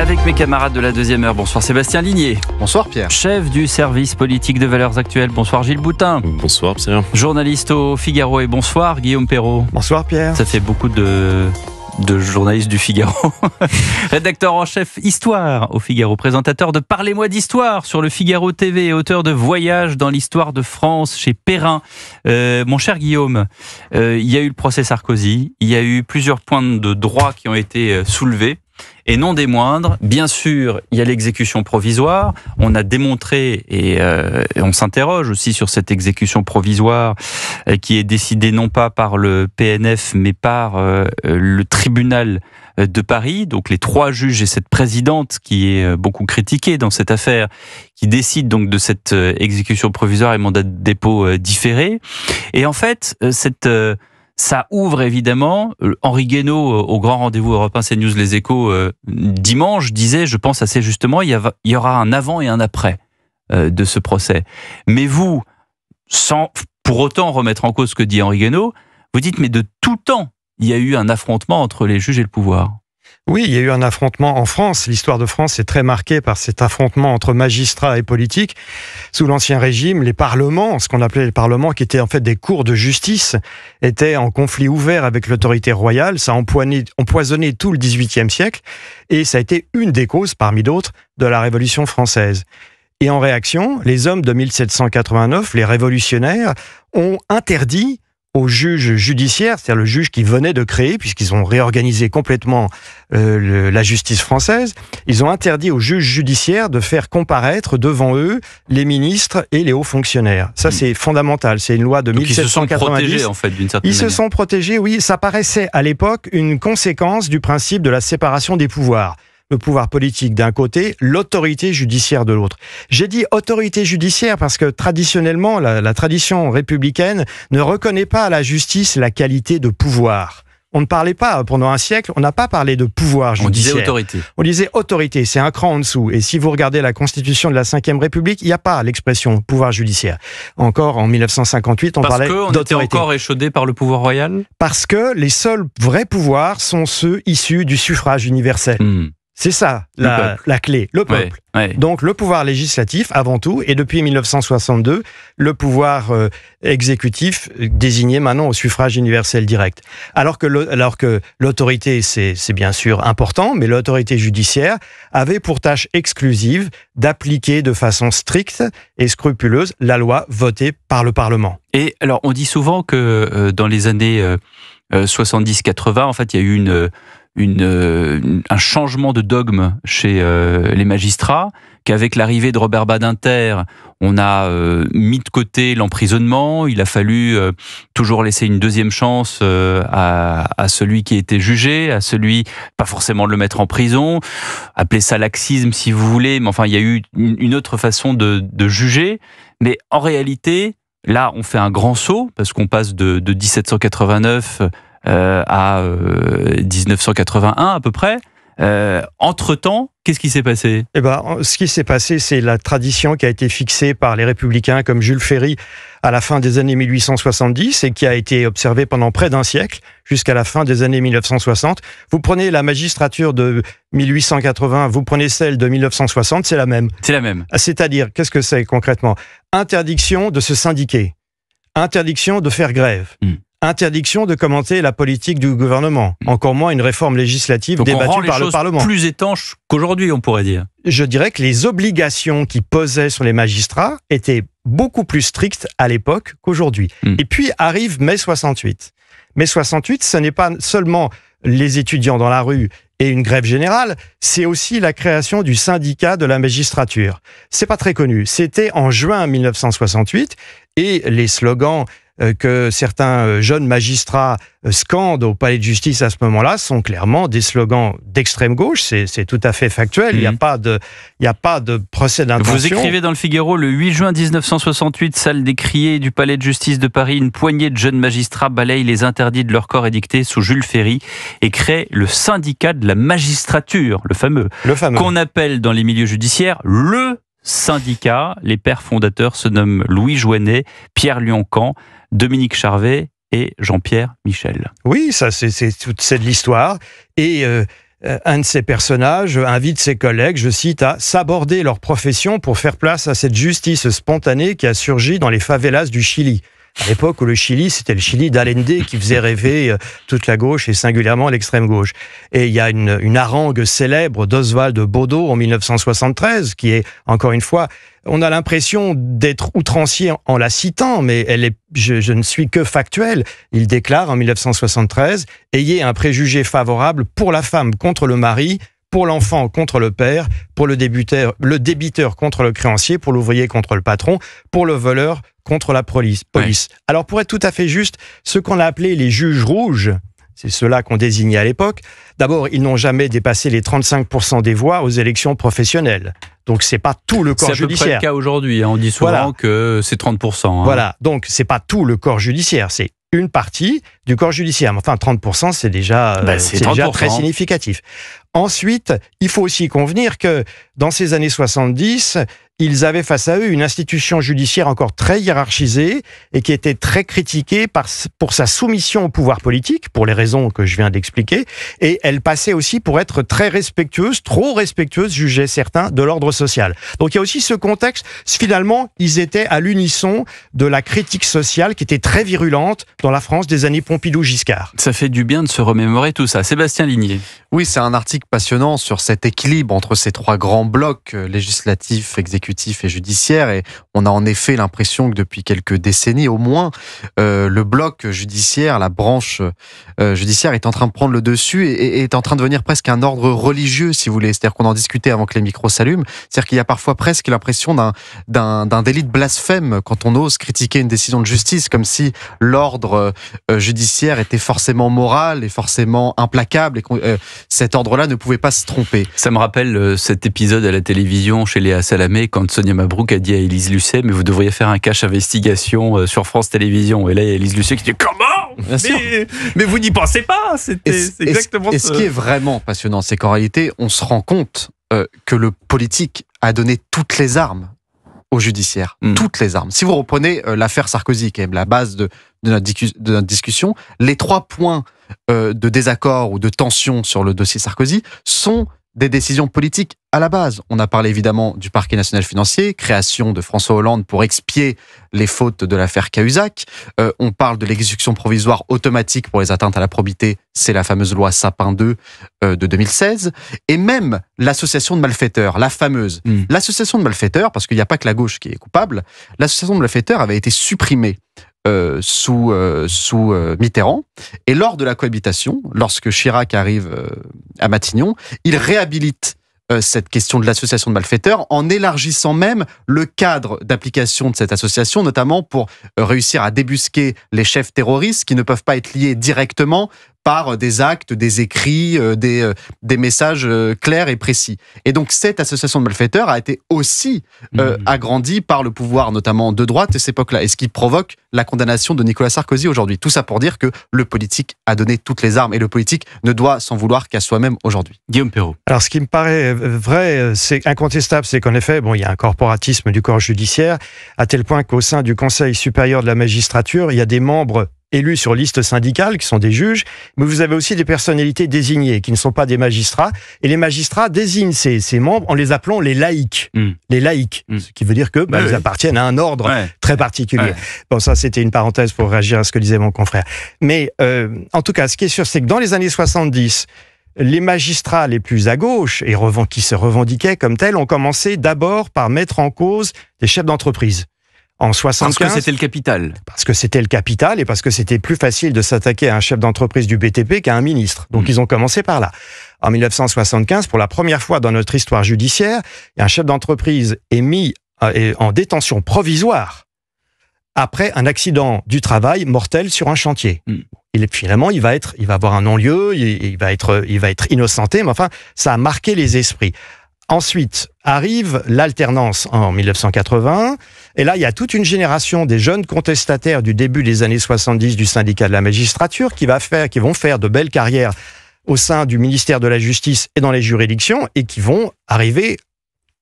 avec mes camarades de la deuxième heure. Bonsoir Sébastien Ligné. Bonsoir Pierre. Chef du service politique de Valeurs Actuelles. Bonsoir Gilles Boutin. Bonsoir Pierre. Journaliste au Figaro. Et bonsoir Guillaume Perrault. Bonsoir Pierre. Ça fait beaucoup de journalistes du Figaro. Rédacteur en chef Histoire au Figaro. Présentateur de Parlez-moi d'Histoire sur le Figaro TV et auteur de Voyage dans l'Histoire de France chez Perrin. Mon cher Guillaume, il y a eu le procès Sarkozy. Il y a eu plusieurs points de droit qui ont été soulevés. Et non des moindres, bien sûr, il y a l'exécution provisoire. On a démontré, et on s'interroge aussi sur cette exécution provisoire qui est décidée non pas par le PNF, mais par le tribunal de Paris. Donc les 3 juges et cette présidente qui est beaucoup critiquée dans cette affaire, qui décide donc de cette exécution provisoire et mandat de dépôt différé. Et en fait, ça ouvre évidemment. Henri Guénaud, au grand rendez-vous Europe 1 CNews Les Échos, dimanche, disait, je pense assez justement, il y aura un avant et un après de ce procès. Mais vous, sans pour autant remettre en cause ce que dit Henri Guénaud, vous dites, mais de tout temps, il y a eu un affrontement entre les juges et le pouvoir. Oui, il y a eu un affrontement en France. L'histoire de France est très marquée par cet affrontement entre magistrats et politiques. Sous l'Ancien Régime, les parlements, ce qu'on appelait les parlements, qui étaient en fait des cours de justice, étaient en conflit ouvert avec l'autorité royale. Ça a empoisonné tout le XVIIIe siècle et ça a été une des causes, parmi d'autres, de la Révolution française. Et en réaction, les hommes de 1789, les révolutionnaires, ont interdit aux juges judiciaires, c'est-à-dire le juge qui venait de créer, puisqu'ils ont réorganisé complètement la justice française, ils ont interdit aux juges judiciaires de faire comparaître devant eux les ministres et les hauts fonctionnaires. Ça, c'est fondamental. C'est une loi de 1790. Ils se sont protégés, en fait, d'une certaine manière. Ils se sont protégés, oui. Ça paraissait, à l'époque, une conséquence du principe de la séparation des pouvoirs. Le pouvoir politique d'un côté, l'autorité judiciaire de l'autre. J'ai dit autorité judiciaire parce que traditionnellement, la tradition républicaine ne reconnaît pas à la justice la qualité de pouvoir. On ne parlait pas, pendant un siècle, on n'a pas parlé de pouvoir judiciaire. On disait autorité. On disait autorité, c'est un cran en dessous. Et si vous regardez la constitution de la Ve République, il n'y a pas l'expression pouvoir judiciaire. Encore en 1958, on parlait d'autorité. Parce qu'on était encore échaudé par le pouvoir royal ? Parce que les seuls vrais pouvoirs sont ceux issus du suffrage universel. C'est ça, la clé, le peuple. Ouais. Donc le pouvoir législatif avant tout, et depuis 1962, le pouvoir exécutif désigné maintenant au suffrage universel direct. Alors que l'autorité, c'est bien sûr important, mais l'autorité judiciaire avait pour tâche exclusive d'appliquer de façon stricte et scrupuleuse la loi votée par le Parlement. Et alors on dit souvent que dans les années 70-80, en fait, il y a eu un changement de dogme chez les magistrats, qu'avec l'arrivée de Robert Badinter, on a mis de côté l'emprisonnement. Il a fallu toujours laisser une deuxième chance à celui qui était jugé, à celui, pas forcément de le mettre en prison, appelez ça laxisme si vous voulez, mais enfin il y a eu une autre façon de juger. Mais en réalité, là on fait un grand saut, parce qu'on passe de 1789 à 1981 à peu près. Entre-temps, qu'est-ce qui s'est passé ? Ce qui s'est passé, c'est la tradition qui a été fixée par les républicains comme Jules Ferry à la fin des années 1870 et qui a été observée pendant près d'un siècle, jusqu'à la fin des années 1960. Vous prenez la magistrature de 1880, vous prenez celle de 1960, c'est la même. C'est la même. C'est-à-dire, qu'est-ce que c'est concrètement ? Interdiction de se syndiquer, interdiction de faire grève. Interdiction de commenter la politique du gouvernement. Encore moins une réforme législative débattue par le Parlement. Plus étanche qu'aujourd'hui, on pourrait dire. Je dirais que les obligations qui pesaient sur les magistrats étaient beaucoup plus strictes à l'époque qu'aujourd'hui. Et puis arrive mai 68. Mai 68, ce n'est pas seulement les étudiants dans la rue et une grève générale, c'est aussi la création du syndicat de la magistrature. C'est pas très connu. C'était en juin 1968 et les slogans que certains jeunes magistrats scandent au palais de justice à ce moment-là sont clairement des slogans d'extrême gauche. C'est tout à fait factuel. Il n'y a pas de procès d'intention. Vous écrivez dans le Figaro, le 8 juin 1968, salle des criers du palais de justice de Paris, une poignée de jeunes magistrats balayent les interdits de leur corps édictés sous Jules Ferry et créent le syndicat de la magistrature, le fameux. Qu'on appelle dans les milieux judiciaires le syndicat. Les pères fondateurs se nomment Louis Joinet, Pierre Lioncan, Dominique Charvet et Jean-Pierre Michel. Oui, ça c'est de l'histoire. Et un de ces personnages invite ses collègues, je cite, à s'aborder leur profession pour faire place à cette justice spontanée qui a surgi dans les favelas du Chili. À l'époque où le Chili, c'était le Chili d'Allende qui faisait rêver toute la gauche et singulièrement l'extrême gauche. Et il y a une harangue célèbre d'Oswald Bodo en 1973 qui est, encore une fois, on a l'impression d'être outrancier en la citant, mais je ne suis que factuel. Il déclare en 1973 « Ayez un préjugé favorable pour la femme contre le mari, pour l'enfant contre le père, pour le débiteur contre le créancier, pour l'ouvrier contre le patron, pour le voleur contre la police. Ouais. » Alors pour être tout à fait juste, ce qu'on a appelé les juges rouges, c'est ceux-là qu'on désignait à l'époque, d'abord, ils n'ont jamais dépassé les 35% des voix aux élections professionnelles. Donc c'est pas tout le corps judiciaire. C'est à peu près le cas aujourd'hui, on dit souvent que c'est 30%. Voilà, donc c'est pas tout le corps judiciaire, c'est une partie du corps judiciaire. Mais enfin, 30%, c'est déjà très significatif. Ensuite, il faut aussi convenir que dans ces années 70, ils avaient face à eux une institution judiciaire encore très hiérarchisée et qui était très critiquée pour sa soumission au pouvoir politique, pour les raisons que je viens d'expliquer, et elle passait aussi pour être très respectueuse, trop respectueuse, jugeaient certains, de l'ordre social. Donc il y a aussi ce contexte, finalement, ils étaient à l'unisson de la critique sociale qui était très virulente dans la France des années Pompidou-Giscard. Ça fait du bien de se remémorer tout ça. Sébastien Ligné. Oui, c'est un article passionnant sur cet équilibre entre ces trois grands blocs, législatifs, exécutifs et judiciaires. Et on a en effet l'impression que depuis quelques décennies au moins, le bloc judiciaire, la branche judiciaire est en train de prendre le dessus et est en train de devenir presque un ordre religieux, si vous voulez. C'est-à-dire qu'on en discutait avant que les micros s'allument. C'est-à-dire qu'il y a parfois presque l'impression d'un délit de blasphème quand on ose critiquer une décision de justice, comme si l'ordre judiciaire était forcément moral et forcément implacable et que cet ordre-là ne pouvait pas se tromper. Ça me rappelle cet épisode à la télévision chez Léa Salamé quand Sonia Mabrouk a dit à Élise Lucet mais vous devriez faire un cache investigation sur France Télévisions. Et là il y a Élise Lucet qui dit comment mais vous n'y pensez pas. C'est exactement ça. Et ce qui est vraiment passionnant, c'est qu'en réalité on se rend compte que le politique a donné toutes les armes au judiciaire, toutes les armes. Si vous reprenez l'affaire Sarkozy, qui est la base de notre discussion, les 3 points de désaccord ou de tension sur le dossier Sarkozy sont des décisions politiques à la base. On a parlé évidemment du parquet national financier, création de François Hollande pour expier les fautes de l'affaire Cahuzac. On parle de l'exécution provisoire automatique pour les atteintes à la probité, c'est la fameuse loi Sapin 2 de 2016. Et même l'association de malfaiteurs, la fameuse. L'association de malfaiteurs, parce qu'il n'y a pas que la gauche qui est coupable, l'association de malfaiteurs avait été supprimée sous Mitterrand. Et lors de la cohabitation, lorsque Chirac arrive à Matignon, il réhabilite cette question de l'association de malfaiteurs en élargissant même le cadre d'application de cette association, notamment pour réussir à débusquer les chefs terroristes qui ne peuvent pas être liés directement par des actes, des écrits, des messages clairs et précis. Et donc cette association de malfaiteurs a été aussi agrandie par le pouvoir, notamment de droite à cette époque-là, et ce qui provoque la condamnation de Nicolas Sarkozy aujourd'hui. Tout ça pour dire que le politique a donné toutes les armes, et le politique ne doit s'en vouloir qu'à soi-même aujourd'hui. Guillaume Perrault. Alors ce qui me paraît vrai, c'est incontestable, c'est qu'en effet, il y a un corporatisme du corps judiciaire, à tel point qu'au sein du Conseil supérieur de la magistrature, il y a des membres élus sur liste syndicale, qui sont des juges, mais vous avez aussi des personnalités désignées, qui ne sont pas des magistrats, et les magistrats désignent ces membres en les appelant les laïcs. Les laïcs, ce qui veut dire que ils appartiennent à un ordre très particulier. Bon, ça, c'était une parenthèse pour réagir à ce que disait mon confrère. Mais en tout cas, ce qui est sûr, c'est que dans les années 70, les magistrats les plus à gauche, et qui se revendiquaient comme tels, ont commencé d'abord par mettre en cause des chefs d'entreprise. En 75, parce que c'était le capital. Parce que c'était le capital et parce que c'était plus facile de s'attaquer à un chef d'entreprise du BTP qu'à un ministre. Donc ils ont commencé par là. En 1975, pour la première fois dans notre histoire judiciaire, un chef d'entreprise est mis en détention provisoire après un accident du travail mortel sur un chantier. Finalement, il va avoir un non-lieu, il va être innocenté, mais enfin, ça a marqué les esprits. Ensuite, arrive l'alternance en 1980, et là, il y a toute une génération des jeunes contestataires du début des années 70 du syndicat de la magistrature qui vont faire de belles carrières au sein du ministère de la Justice et dans les juridictions, et qui vont arriver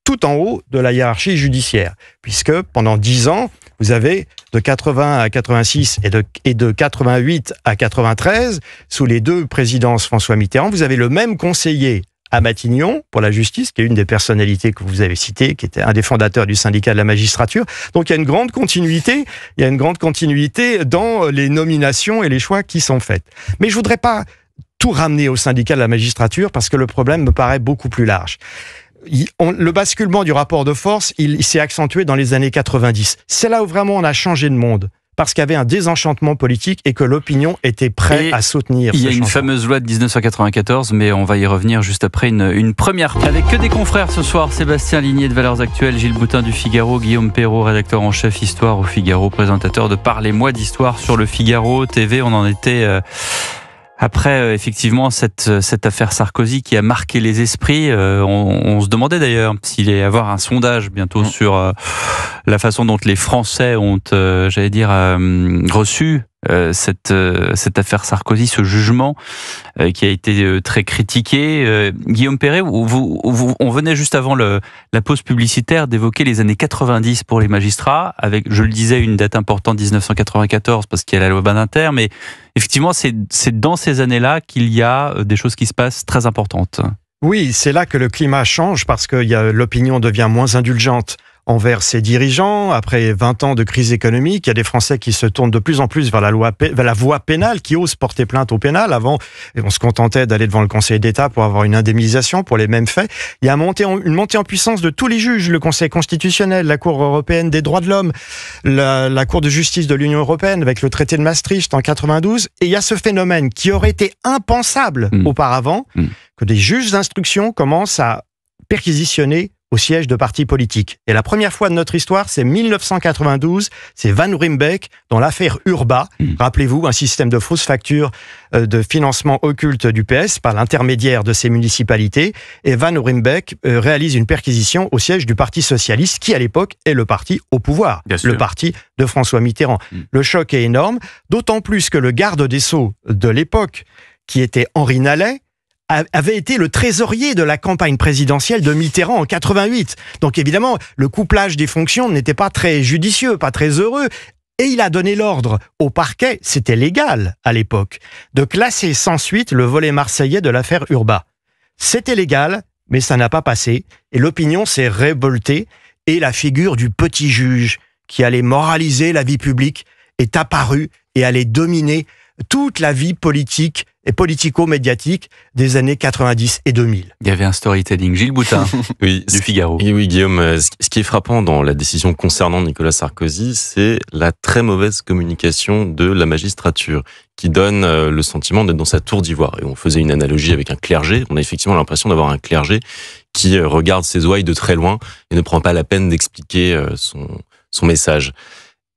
tout en haut de la hiérarchie judiciaire, puisque pendant 10 ans, Vous avez de 80 à 86 et de 88 à 93, sous les deux présidences François Mitterrand, vous avez le même conseiller à Matignon pour la justice, qui est une des personnalités que vous avez citées, qui était un des fondateurs du syndicat de la magistrature. Donc il y a une grande continuité, dans les nominations et les choix qui sont faits. Mais je voudrais pas tout ramener au syndicat de la magistrature parce que le problème me paraît beaucoup plus large. Le basculement du rapport de force, il s'est accentué dans les années 90. C'est là où vraiment on a changé de monde. Parce qu'il y avait un désenchantement politique et que l'opinion était prête à soutenir. Il y a une fameuse loi de 1994, mais on va y revenir juste après une première. Avec que des confrères ce soir, Sébastien Ligné de Valeurs Actuelles, Gilles Boutin du Figaro, Guillaume Perrault, rédacteur en chef Histoire au Figaro, présentateur de Parlez-moi d'Histoire sur le Figaro TV. On en était... Après, effectivement, cette affaire Sarkozy qui a marqué les esprits, on se demandait d'ailleurs s'il allait y avoir un sondage bientôt sur la façon dont les Français ont, reçu cette affaire Sarkozy, ce jugement qui a été très critiqué. Guillaume Perret, on venait juste avant la pause publicitaire d'évoquer les années 90 pour les magistrats, avec, je le disais, une date importante, 1994, parce qu'il y a la loi Badinter, mais effectivement, c'est dans ces années-là qu'il y a des choses qui se passent très importantes. Oui, c'est là que le climat change, parce que l'opinion devient moins indulgente envers ses dirigeants. Après 20 ans de crise économique, il y a des Français qui se tournent de plus en plus vers la voie pénale, qui osent porter plainte au pénal. Avant, on se contentait d'aller devant le Conseil d'État pour avoir une indemnisation pour les mêmes faits. Il y a une montée en puissance de tous les juges, le Conseil constitutionnel, la Cour européenne des droits de l'homme, la Cour de justice de l'Union européenne avec le traité de Maastricht en 92. Et il y a ce phénomène qui aurait été impensable auparavant, que des juges d'instruction commencent à perquisitionner au siège de partis politiques. Et la première fois de notre histoire, c'est 1992, c'est Van Rymbeek dans l'affaire Urba. Rappelez-vous, un système de fausses factures de financement occulte du PS par l'intermédiaire de ces municipalités. Et Van Rymbeek réalise une perquisition au siège du Parti socialiste, qui à l'époque est le parti au pouvoir, le parti de François Mitterrand. Le choc est énorme, d'autant plus que le garde des Sceaux de l'époque, qui était Henri Nallet, avait été le trésorier de la campagne présidentielle de Mitterrand en 88. Donc évidemment, le couplage des fonctions n'était pas très judicieux, pas très heureux. Et il a donné l'ordre au parquet, c'était légal à l'époque, de classer sans suite le volet marseillais de l'affaire Urba. C'était légal, mais ça n'a pas passé. Et l'opinion s'est révoltée. Et la figure du petit juge qui allait moraliser la vie publique est apparue et allait dominer toute la vie politique et politico-médiatique des années 90 et 2000. Il y avait un storytelling. Gilles Boutin, du Figaro. Oui, Guillaume, ce qui est frappant dans la décision concernant Nicolas Sarkozy, c'est la très mauvaise communication de la magistrature, qui donne le sentiment d'être dans sa tour d'ivoire. Et on faisait une analogie avec un clergé. On a effectivement l'impression d'avoir un clergé qui regarde ses ouailles de très loin et ne prend pas la peine d'expliquer son message.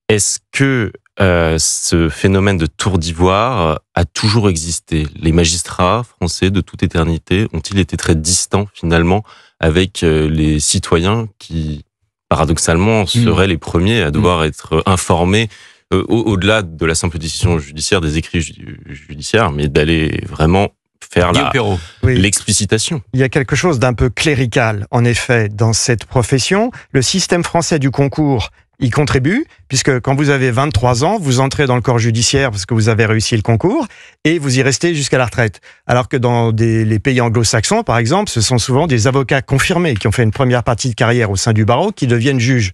Est-ce que ce phénomène de tour d'ivoire a toujours existé? Les magistrats français de toute éternité ont-ils été très distants finalement avec les citoyens qui, paradoxalement, seraient les premiers à devoir être informés au-delà de la simple décision judiciaire, des écrits judiciaires, mais d'aller vraiment faire l'explicitation. Il y a quelque chose d'un peu clérical, en effet, dans cette profession. Le système français du concours y contribue, puisque quand vous avez 23 ans, vous entrez dans le corps judiciaire parce que vous avez réussi le concours, et vous y restez jusqu'à la retraite. Alors que dans les pays anglo-saxons, par exemple, ce sont souvent des avocats confirmés qui ont fait une première partie de carrière au sein du barreau qui deviennent juges.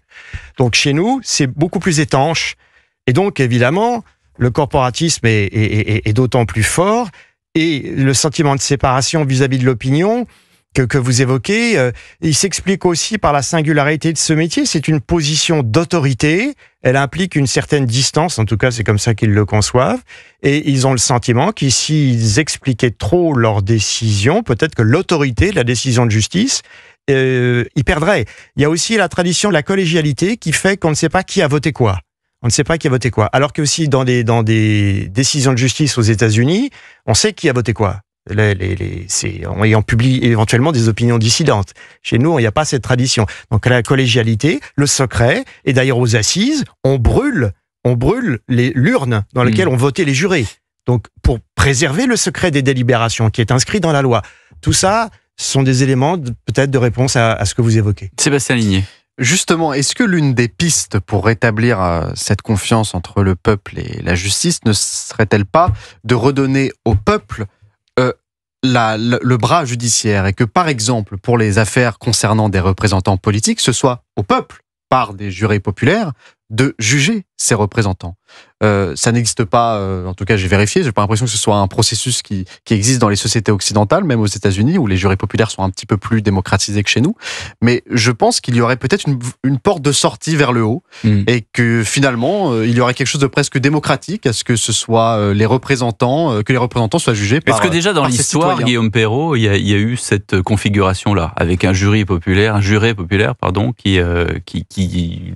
Donc chez nous, c'est beaucoup plus étanche. Et donc, évidemment, le corporatisme est d'autant plus fort, et le sentiment de séparation vis-à-vis de l'opinion que vous évoquez, il s'explique aussi par la singularité de ce métier. C'est une position d'autorité, elle implique une certaine distance, en tout cas c'est comme ça qu'ils le conçoivent, et ils ont le sentiment que s'ils expliquaient trop leurs décisions, peut-être que l'autorité de la décision de justice, ils perdraient. Il y a aussi la tradition de la collégialité qui fait qu'on ne sait pas qui a voté quoi. On ne sait pas qui a voté quoi. Alors que aussi dans des décisions de justice aux États-Unis, on sait qui a voté quoi. On publie éventuellement des opinions dissidentes. Chez nous, il n'y a pas cette tradition. Donc la collégialité, le secret, et d'ailleurs aux assises, on brûle l'urne dans laquelle ont voté les jurés. Donc pour préserver le secret des délibérations qui est inscrit dans la loi. Tout ça sont des éléments peut-être de réponse à ce que vous évoquez. Sébastien Ligné. Justement, est-ce que l'une des pistes pour rétablir cette confiance entre le peuple et la justice ne serait-elle pas de redonner au peuple le bras judiciaire, et que, par exemple, pour les affaires concernant des représentants politiques, ce soit au peuple, par des jurés populaires, de juger ses représentants. Ça n'existe pas, en tout cas j'ai vérifié, j'ai pas l'impression que ce soit un processus qui existe dans les sociétés occidentales, même aux États-Unis, où les jurés populaires sont un petit peu plus démocratisés que chez nous. Mais je pense qu'il y aurait peut-être une porte de sortie vers le haut, et que finalement, il y aurait quelque chose de presque démocratique à ce que ce soit les représentants soient jugés par. Parce que déjà dans l'histoire, Guillaume Perrault, il y a eu cette configuration-là, avec un juré populaire, qui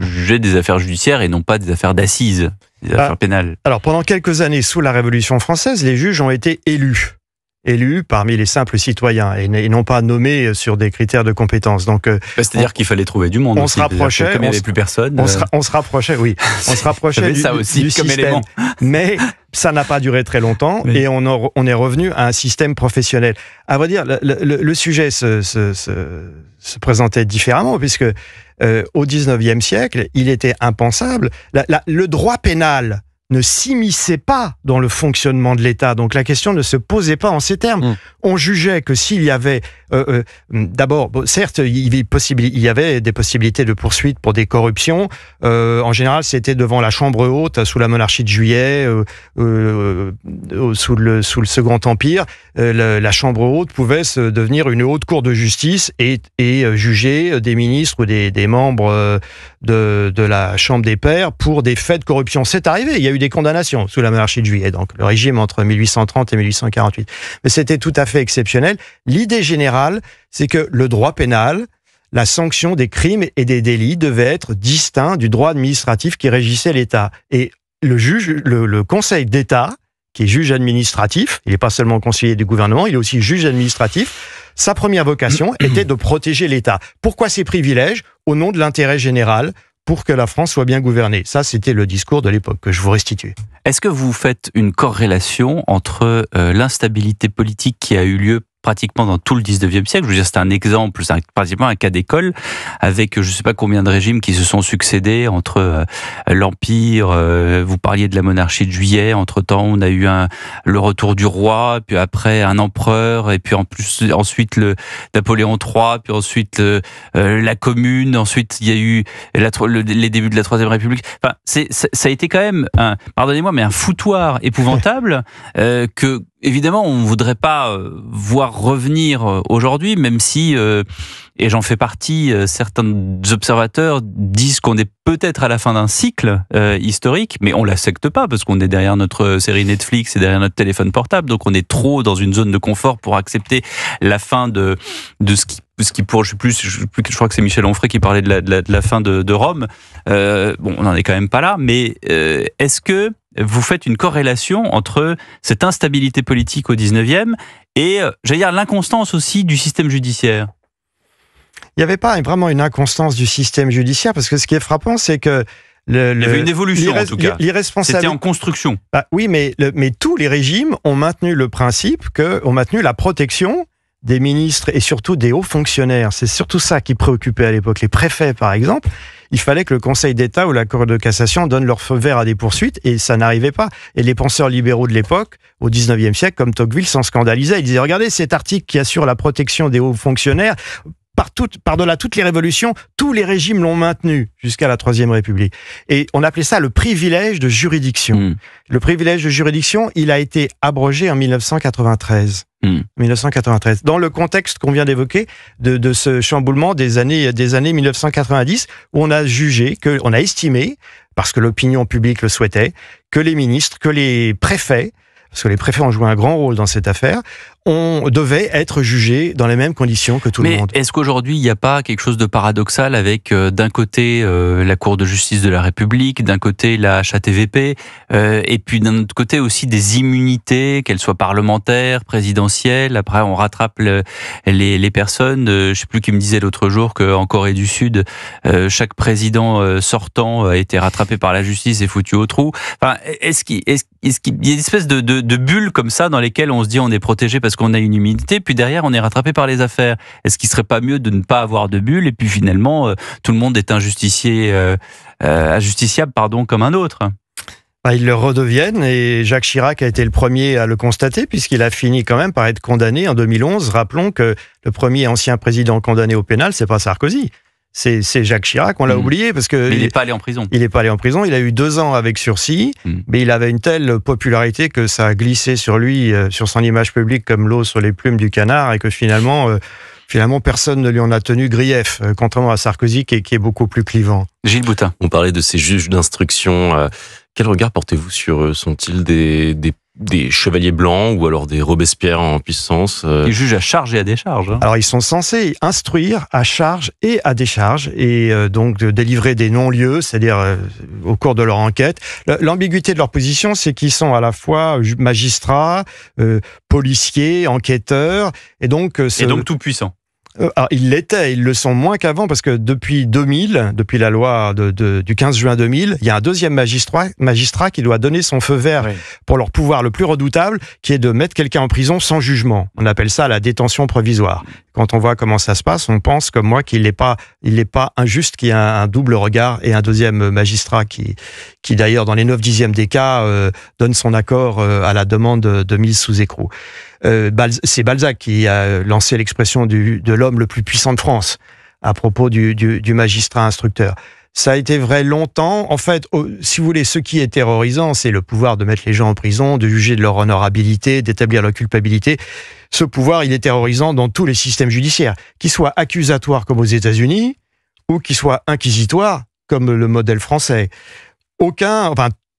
jugeait des affaires judiciaires et non pas des affaires d'assises, des affaires pénales. Alors pendant quelques années, sous la Révolution française, les juges ont été élus parmi les simples citoyens et non pas nommés sur des critères de compétence. Donc, c'est-à-dire qu'il fallait trouver du monde. On se rapprochait, comme il n'y avait plus personne. On se rapprochait, oui. On se rapprochait du comme système. élément. Mais ça n'a pas duré très longtemps, oui. Et on est revenu à un système professionnel. À vrai dire, le sujet se présentait différemment, puisque au XIXe siècle, il était impensable. Le droit pénal ne s'immisçait pas dans le fonctionnement de l'État. Donc la question ne se posait pas en ces termes. On jugeait que s'il y avait... d'abord, certes, il y avait des possibilités de poursuite pour des corruptions. En général, c'était devant la Chambre haute, sous la monarchie de Juillet, sous le Second Empire. La Chambre haute pouvait devenir une haute cour de justice et juger des ministres ou des membres de la Chambre des Pairs pour des faits de corruption. C'est arrivé, il y a eu des condamnations sous la monarchie de Juillet, donc le régime entre 1830 et 1848. Mais c'était tout à fait exceptionnel. L'idée générale, c'est que le droit pénal, la sanction des crimes et des délits devait être distinct du droit administratif qui régissait l'État. Et le Conseil d'État, qui est juge administratif, il n'est pas seulement conseiller du gouvernement, il est aussi juge administratif. Sa première vocation était de protéger l'État. Pourquoi ces privilèges? Au nom de l'intérêt général, pour que la France soit bien gouvernée. Ça, c'était le discours de l'époque que je vous restitue. Est-ce que vous faites une corrélation entre l'instabilité politique qui a eu lieu pratiquement dans tout le 19e siècle. Je veux dire, c'est un exemple, c'est pratiquement un cas d'école, avec je ne sais pas combien de régimes qui se sont succédés entre l'Empire, vous parliez de la monarchie de Juillet, entre-temps on a eu le retour du roi, puis après un empereur, et puis ensuite le Napoléon III, puis ensuite la Commune, ensuite il y a eu les débuts de la Troisième République. Enfin, ça a été quand même pardonnez-moi, mais un foutoir épouvantable que évidemment, on ne voudrait pas voir revenir aujourd'hui, même si, et j'en fais partie, certains observateurs disent qu'on est peut-être à la fin d'un cycle historique, mais on ne l'accepte pas, parce qu'on est derrière notre série Netflix et derrière notre téléphone portable, donc on est trop dans une zone de confort pour accepter la fin de ce qui pour, je crois que c'est Michel Onfray qui parlait de la fin de Rome. Bon, on n'en est quand même pas là, mais est-ce que vous faites une corrélation entre cette instabilité politique au 19e et, j'allais dire, l'inconstance aussi du système judiciaire? Il n'y avait pas vraiment une inconstance du système judiciaire, parce que ce qui est frappant, c'est que il y avait une évolution, en tout cas. C'était en construction. Oui, mais tous les régimes ont maintenu le principe, ont maintenu la protection des ministres et surtout des hauts fonctionnaires. C'est surtout ça qui préoccupait à l'époque. Les préfets, par exemple, il fallait que le Conseil d'État ou la Cour de cassation donnent leur feu vert à des poursuites, et ça n'arrivait pas. Et les penseurs libéraux de l'époque, au 19e siècle, comme Tocqueville, s'en scandalisaient. Ils disaient, regardez cet article qui assure la protection des hauts fonctionnaires, par-delà toutes les révolutions, tous les régimes l'ont maintenu jusqu'à la Troisième République. Et on appelait ça le privilège de juridiction. Le privilège de juridiction, il a été abrogé en 1993. 1993. Dans le contexte qu'on vient d'évoquer, de ce chamboulement des années 1990, où on a estimé, parce que l'opinion publique le souhaitait, que les ministres, que les préfets, parce que les préfets ont joué un grand rôle dans cette affaire, on devait être jugé dans les mêmes conditions que tout le monde. Mais est-ce qu'aujourd'hui, il n'y a pas quelque chose de paradoxal avec, d'un côté, la Cour de justice de la République, d'un côté, la HATVP, et puis d'un autre côté aussi des immunités, qu'elles soient parlementaires, présidentielles. Après, on rattrape les personnes. Je ne sais plus qui me disait l'autre jour qu'en Corée du Sud, chaque président sortant a été rattrapé par la justice et foutu au trou. Enfin, est-ce qu'il y a une espèce de bulles comme ça dans lesquelles on se dit on est protégé parce parce qu'on a une immunité, puis derrière, on est rattrapé par les affaires. Est-ce qu'il serait pas mieux de ne pas avoir de bulle, et puis finalement, tout le monde est injusticiable comme un autre? Ils le redeviennent, et Jacques Chirac a été le premier à le constater, puisqu'il a fini quand même par être condamné en 2011. Rappelons que le premier ancien président condamné au pénal, c'est pas Sarkozy. C'est Jacques Chirac, on l'a oublié parce que... Mais il n'est pas allé en prison. Il n'est pas allé en prison, il a eu 2 ans avec sursis, mais il avait une telle popularité que ça a glissé sur lui, sur son image publique comme l'eau sur les plumes du canard, et que finalement personne ne lui en a tenu grief, contrairement à Sarkozy qui est beaucoup plus clivant. Gilles Boutin. On parlait de ces juges d'instruction. Quel regard portez-vous sur eux? Sont-ils des chevaliers blancs ou alors des Robespierre en puissance? Ils jugent à charge et à décharge. Alors ils sont censés instruire à charge et à décharge, et donc de délivrer des non-lieux, c'est-à-dire au cours de leur enquête. L'ambiguïté de leur position, c'est qu'ils sont à la fois magistrats, policiers, enquêteurs, et donc tout puissants. Ils l'étaient, ils le sont moins qu'avant, parce que depuis 2000, depuis la loi du 15 juin 2000, il y a un deuxième magistrat qui doit donner son feu vert pour leur pouvoir le plus redoutable, qui est de mettre quelqu'un en prison sans jugement. On appelle ça la détention provisoire. Quand on voit comment ça se passe, on pense comme moi qu'il n'est pas injuste qu'il y ait un double regard et un deuxième magistrat qui d'ailleurs dans les 9/10 des cas donne son accord à la demande de mise sous écrou. C'est Balzac qui a lancé l'expression de l'homme le plus puissant de France à propos du magistrat instructeur. Ça a été vrai longtemps. En fait, si vous voulez, ce qui est terrorisant, c'est le pouvoir de mettre les gens en prison, de juger de leur honorabilité, d'établir leur culpabilité. Ce pouvoir, il est terrorisant dans tous les systèmes judiciaires, qu'ils soient accusatoires comme aux États-Unis, ou qu'ils soient inquisitoires comme le modèle français.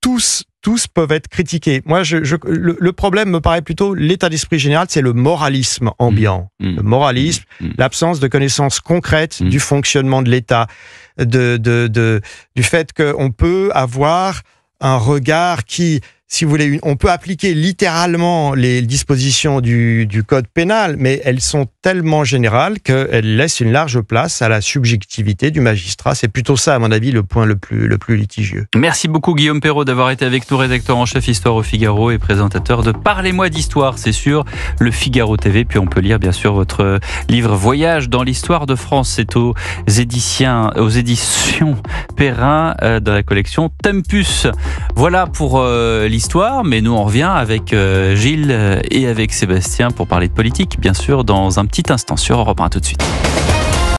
Tous peuvent être critiqués. Moi, le problème me paraît plutôt l'état d'esprit général, c'est le moralisme ambiant. Le moralisme, l'absence de connaissances concrètes du fonctionnement de l'État, du fait qu'on peut avoir un regard qui, si vous voulez, on peut appliquer littéralement les dispositions du code pénal, mais elles sont tellement générales qu'elles laissent une large place à la subjectivité du magistrat. C'est plutôt ça, à mon avis, le point le plus litigieux. Merci beaucoup Guillaume Perrault d'avoir été avec nous, rédacteur en chef Histoire au Figaro et présentateur de Parlez-moi d'Histoire. C'est sur le Figaro TV. Puis on peut lire bien sûr votre livre Voyage dans l'Histoire de France. C'est aux éditions Perrin dans la collection Tempus. Voilà pour l'histoire, mais nous on revient avec Gilles et avec Sébastien pour parler de politique, bien sûr, dans un petit instant sur Europe 1. Tout de suite.